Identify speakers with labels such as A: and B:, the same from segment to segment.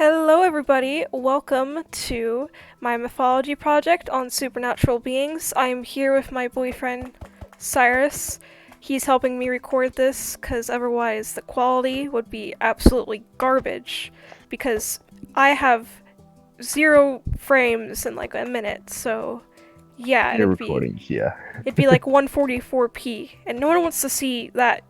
A: Hello, everybody. Welcome to my mythology project on supernatural beings. I'm here with my boyfriend, Cyrus. He's helping me record this because otherwise the quality would be absolutely garbage because I have 0 frames in like a minute, so yeah,
B: Your recordings, yeah.
A: it'd be like 144p, and no one wants to see that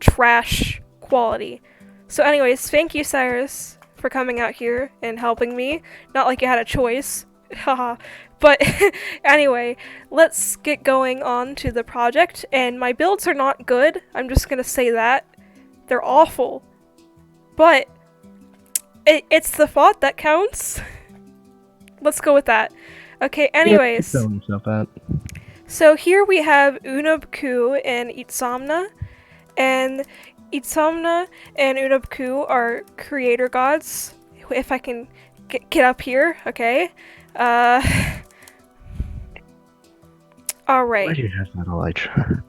A: trash quality. So anyways, thank you, Cyrus, for coming out here and helping me. Not like you had a choice. Haha. But anyway, let's get going on to the project. And my builds are not good. I'm just gonna say that. They're awful. But it's the thought that counts. Let's go with that. Okay, anyways.
B: Yeah, yourself out.
A: So here we have Unab-Ku and Itzamna. And Itzamna and Unab-Ku are creator gods. If I can get up here, okay. Alright.
B: Why do you have that elytra?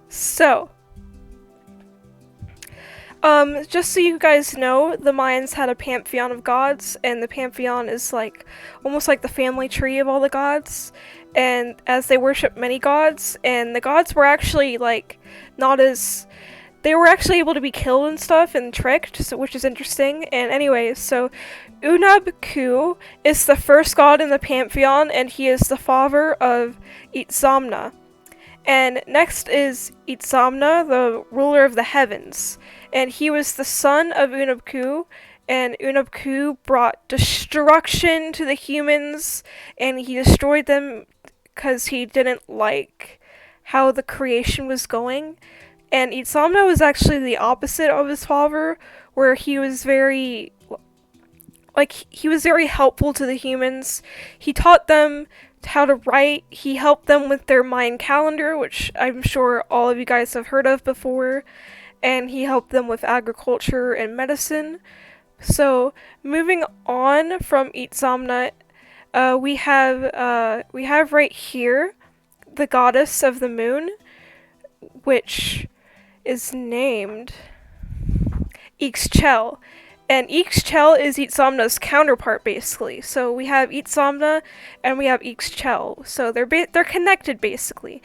A: So, just so you guys know, the Mayans had a pantheon of gods, and the pantheon is like almost like the family tree of all the gods. And as they worship many gods, and the gods were actually like not as they were actually able to be killed and stuff and tricked, so, which is interesting. And anyways, so Unab-Ku is the first god in the pantheon, and he is the father of Itzamna. And next is Itzamna, the ruler of the heavens. And he was the son of Unab-Ku, and Unab-Ku brought destruction to the humans, and he destroyed them because he didn't like how the creation was going. And Itzamna was actually the opposite of his father, where he was very helpful to the humans. He taught them how to write. He helped them with their Mayan calendar, which I'm sure all of you guys have heard of before. And he helped them with agriculture and medicine. So moving on from Itzamna, we have right here the goddess of the moon, which is named Ixchel. And Ixchel is Itzamna's counterpart, basically. So we have Itzamna and we have Ixchel. So they're connected, basically.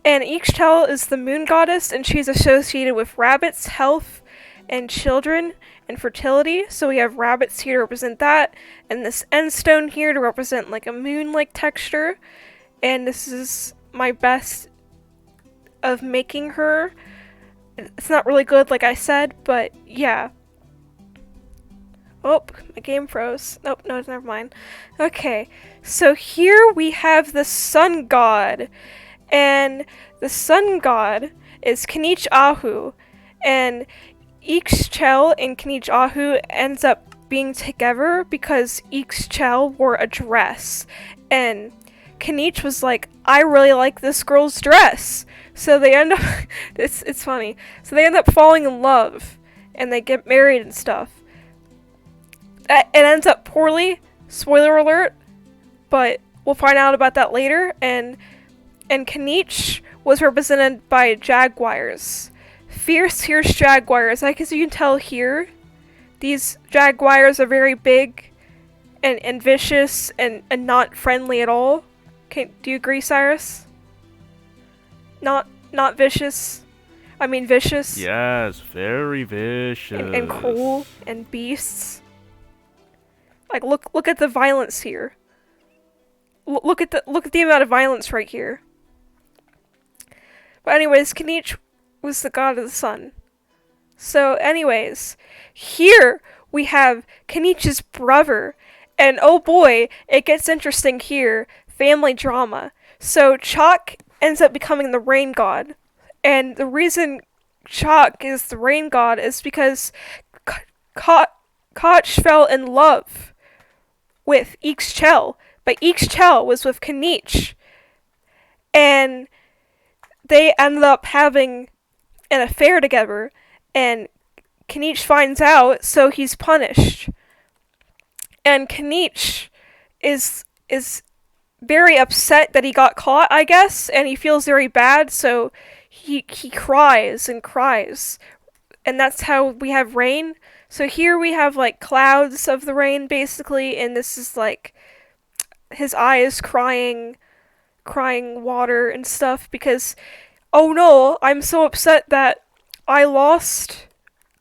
A: And Ixchel is the moon goddess, and she's associated with rabbits, health, and children, and fertility. So we have rabbits here to represent that, and this end stone here to represent like a moon-like texture. And this is my best of making her. It's not really good, like I said, but yeah. Oh, my game froze. Nope, no, never mind. Okay, so here we have the sun god. And the sun god is Kinich Ahu. And Ixchel and Kinich Ahu ends up being together because Ixchel wore a dress. And Kinich was like, I really like this girl's dress. So they end up, it's funny. So they end up falling in love, and they get married and stuff. It ends up poorly, spoiler alert, but we'll find out about that later. And Kinich was represented by jaguars. Fierce jaguars. Like as you can tell here, these jaguars are very big and vicious and not friendly at all. Do you agree, Cyrus? Not vicious. I mean vicious.
C: Yes, very vicious.
A: And cruel and beasts. Like look at the violence here. Look at the amount of violence right here. But anyways, Kinich was the god of the sun. So anyways, here we have Kinich's brother, and oh boy, it gets interesting here. Family drama. So Chak ends up becoming the rain god. And the reason Chak is the rain god is because Koch fell in love with Ixchel, but Ixchel was with Kinich. And they ended up having an affair together, and Kinich finds out, so he's punished. And Kinich is very upset that he got caught, I guess, and he feels very bad, so he cries and cries. And that's how we have rain. So here we have like clouds of the rain basically, and this is like his eyes crying water and stuff because oh no, I'm so upset that I lost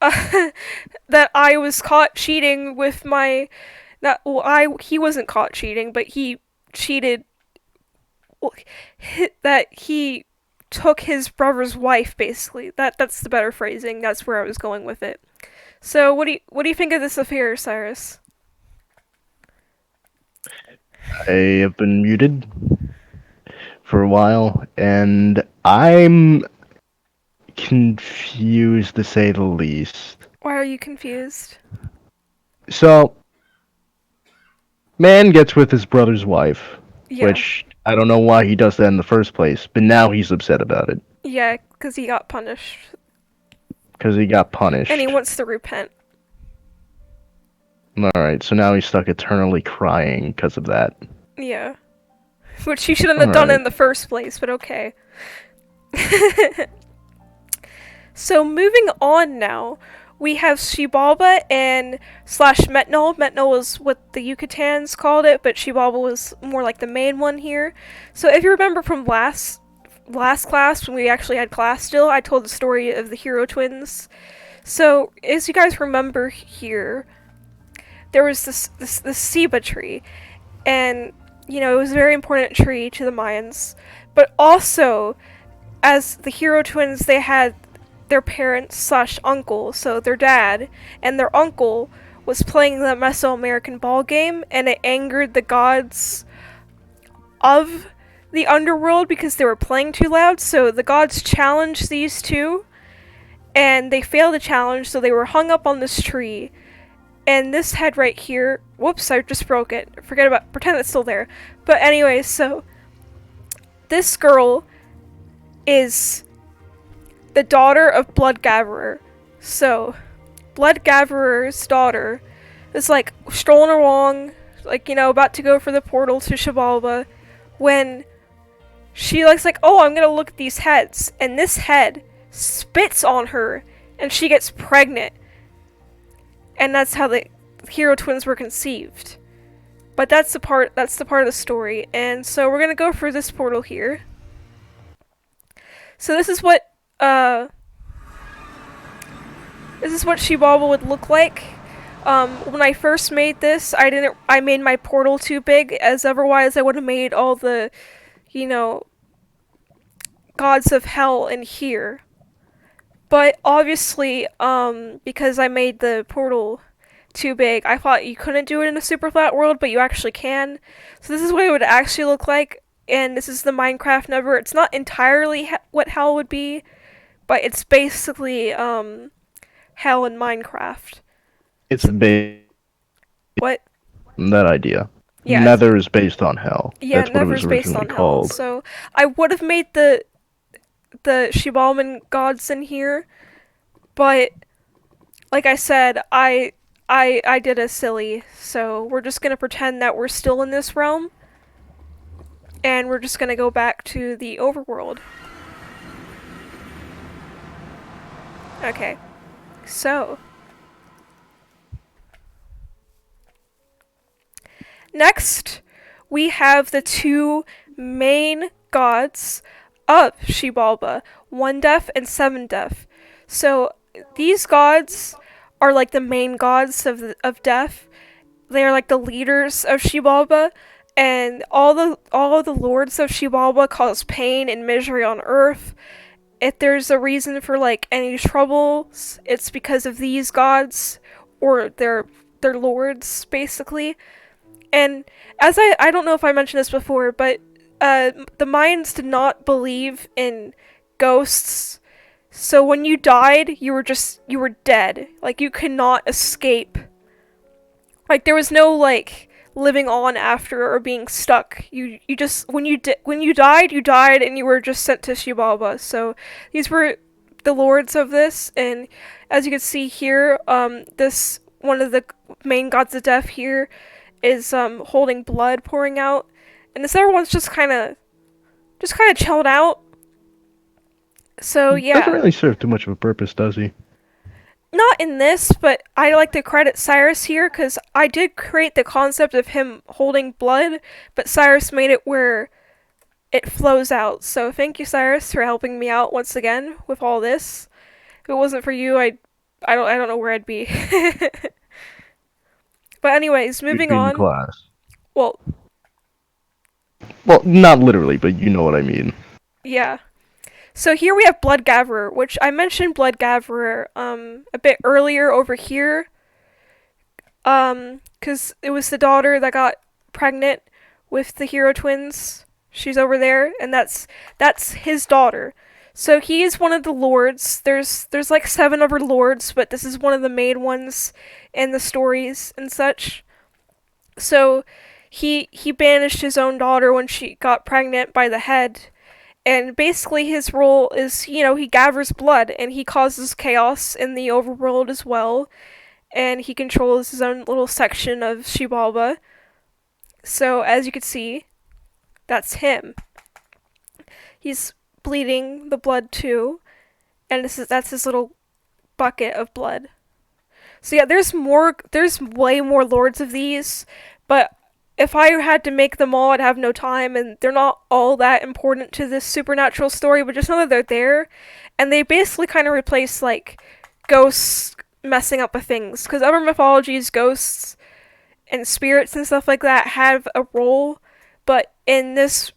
A: that I was caught cheating with my that well I he wasn't caught cheating, but he cheated that he took his brother's wife basically. That's the better phrasing. That's where I was going with it. So what do you think of this affair, Cyrus?
B: I have been muted for a while, and I'm confused to say the least.
A: Why are you confused?
B: So, man gets with his brother's wife,
A: Yeah.
B: which I don't know why he does that in the first place, but now he's upset about it
A: Yeah, because he got punished.
B: because he got
A: And he
B: punished.
A: wants to repent.
B: Alright, so now he's stuck eternally crying because of that.
A: Yeah. Which he shouldn't have done
B: Alright.
A: in the first place, but okay. So moving on now, we have Shibalba and slash Metnol. Metnol is what the Yucatans called it, but Shibalba was more like the main one here. So if you remember from last class when we actually had class still, I told the story of the hero twins. So as you guys remember here, there was this ceiba tree, and you know it was a very important tree to the Mayans. But also, as the hero twins, they had their parents slash uncle, so their dad and their uncle was playing the Mesoamerican ball game, and it angered the gods of the underworld because they were playing too loud. So the gods challenged these two, and they failed the challenge, so they were hung up on this tree. And this head right here, whoops, I just broke it. Pretend it's still there. But anyway, so this girl is the daughter of Blood Gatherer. So, Blood Gatherer's daughter is like strolling along, like, you know, about to go for the portal to Shibalba, when she like, oh, I'm gonna look at these heads. And this head spits on her, and she gets pregnant. And that's how the hero twins were conceived. But that's the part of the story. And so we're gonna go for this portal here. So this is what Shibalba would look like. When I first made this, I made my portal too big, as otherwise I would have made all the, you know, gods of hell in here. But obviously, because I made the portal too big, I thought you couldn't do it in a super flat world, but you actually can. So this is what it would actually look like, and this is the Minecraft Never. It's not entirely what hell would be, but it's basically hell in Minecraft.
B: It's based
A: What?
B: on that idea.
A: Yeah.
B: Nether is based on hell.
A: Yeah,
B: That's what it was
A: Never's based
B: originally
A: on hell.
B: called.
A: So I would have made the Shibalman gods in here, but like I said, I did a silly, so we're just gonna pretend that we're still in this realm, and we're just gonna go back to the overworld. Okay, so next we have the two main gods of Shibalba, One Death and Seven Death. So these gods are like the main gods of death. They are like the leaders of Shibalba, and all of the lords of Shibalba cause pain and misery on Earth. If there's a reason for like any troubles, it's because of these gods or their lords basically. And as I don't know if I mentioned this before, but the Mayans did not believe in ghosts. So when you died, you were dead. Like you could not escape. Like there was no like living on after or being stuck. You just when you died, you died, and you were just sent to Shibalba. So these were the lords of this, and as you can see here, this one of the main gods of death here is holding blood pouring out, and this other one's just kind of chilled out. So yeah,
B: Doesn't really serve too much of a purpose, does he?
A: not in this, but I like to credit Cyrus here because I did create the concept of him holding blood, but Cyrus made it where it flows out. So thank you, Cyrus, for helping me out once again with all this. If it wasn't for you, I don't know where I'd be. But anyways,
B: You'd
A: moving
B: be in
A: on.
B: class.
A: Well,
B: Well, not literally, but you know what I mean.
A: yeah. So here we have Blood Gatherer, which I mentioned Blood Gatherer a bit earlier over here. Cuz it was the daughter that got pregnant with the hero twins. She's over there and that's his daughter. So he is one of the lords. There's like 7 other lords, but this is one of the main ones in the stories and such. So he banished his own daughter when she got pregnant by the head, and basically his role is, he gathers blood and he causes chaos in the overworld as well, and he controls his own little section of Shibalba. So as you can see, that's him. He's bleeding the blood too, and that's his little bucket of blood. So yeah, there's way more lords of these, but if I had to make them all, I'd have no time, and they're not all that important to this supernatural story, but just know that they're there, and they basically kind of replace, like, ghosts messing up with things, because other mythologies, ghosts and spirits and stuff like that have a role, but in this,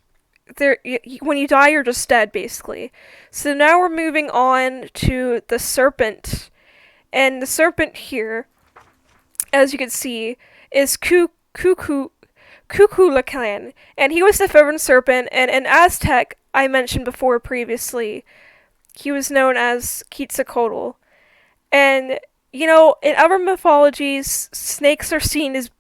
A: when you die, you're just dead, basically. So now we're moving on to the serpent, and the serpent here, as you can see, is Kukulkan, and he was the feathered serpent, and in Aztec, I mentioned before previously, he was known as Quetzalcoatl. And, in other mythologies, snakes are seen as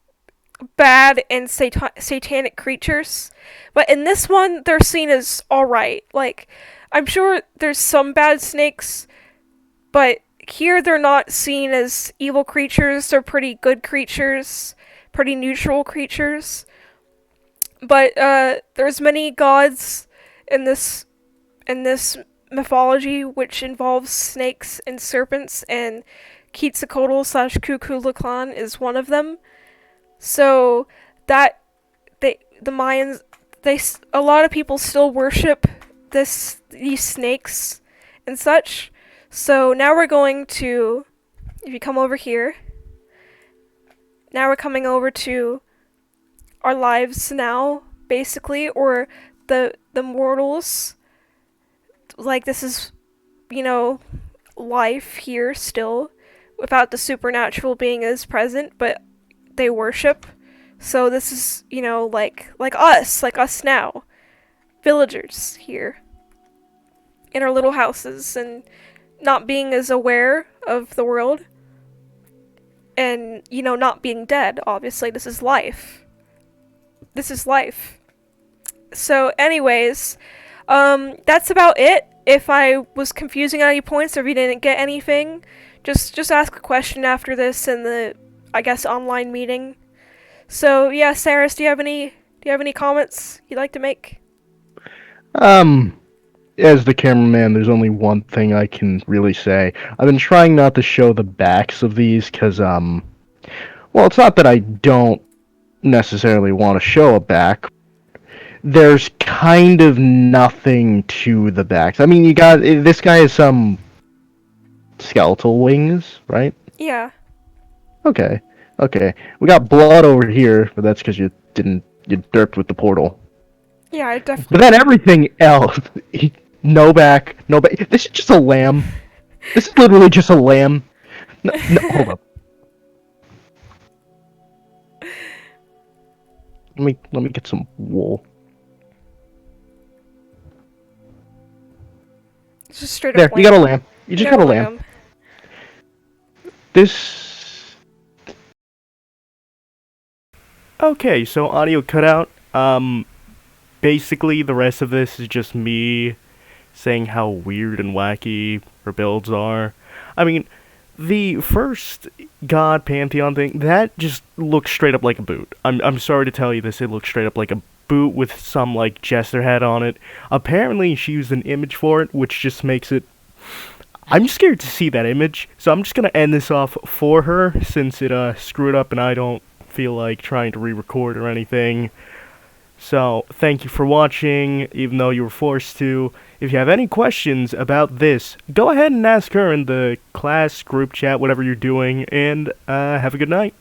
A: bad and satanic creatures, but in this one, they're seen as alright. Like, I'm sure there's some bad snakes, but here they're not seen as evil creatures, they're pretty good creatures, pretty neutral creatures. But there's many gods in this mythology which involves snakes and serpents, and Quetzalcoatl slash Kukulkan is one of them. So that the Mayans, a lot of people still worship these snakes and such. So now we're going to, if you come over here, now we're coming over to our lives now, basically, or the mortals. Like, this is, life here still, without the supernatural being as present, but they worship. So this is, like us now, villagers here in our little houses, and not being as aware of the world, and not being dead. Obviously, this is life. This is life. So, anyways, that's about it. If I was confusing at any points, or if you didn't get anything, just ask a question after this in the, I guess, online meeting. So yeah, Saris, do you have any comments you'd like to make?
B: As the cameraman, there's only one thing I can really say. I've been trying not to show the backs of these, because, well, it's not that I don't necessarily want to show a back. There's kind of nothing to the backs. I mean, this guy has some skeletal wings, right?
A: Yeah.
B: Okay. Okay. We got blood over here, but that's because you derped with the portal.
A: Yeah, I
B: But
A: definitely.
B: then everything else, no back, no back. This is just a lamb. This is literally just a lamb. No, hold up. Let me get some wool.
A: It's just straight
B: There,
A: up
B: you got a
A: lamb.
B: lamb. You just
A: got
B: got
A: a
B: a lamb.
A: lamb.
B: This.
C: Okay, so audio cutout. Basically the rest of this is just me saying how weird and wacky her builds are. I mean, the first god pantheon thing, that just looks straight up like a boot. I'm sorry to tell you this, it looks straight up like a boot with some like jester head on it. Apparently she used an image for it, which just makes it, I'm scared to see that image, so I'm just gonna end this off for her since it screwed up and I don't feel like trying to re-record or anything. So, thank you for watching, even though you were forced to. If you have any questions about this, go ahead and ask her in the class, group chat, whatever you're doing, and have a good night.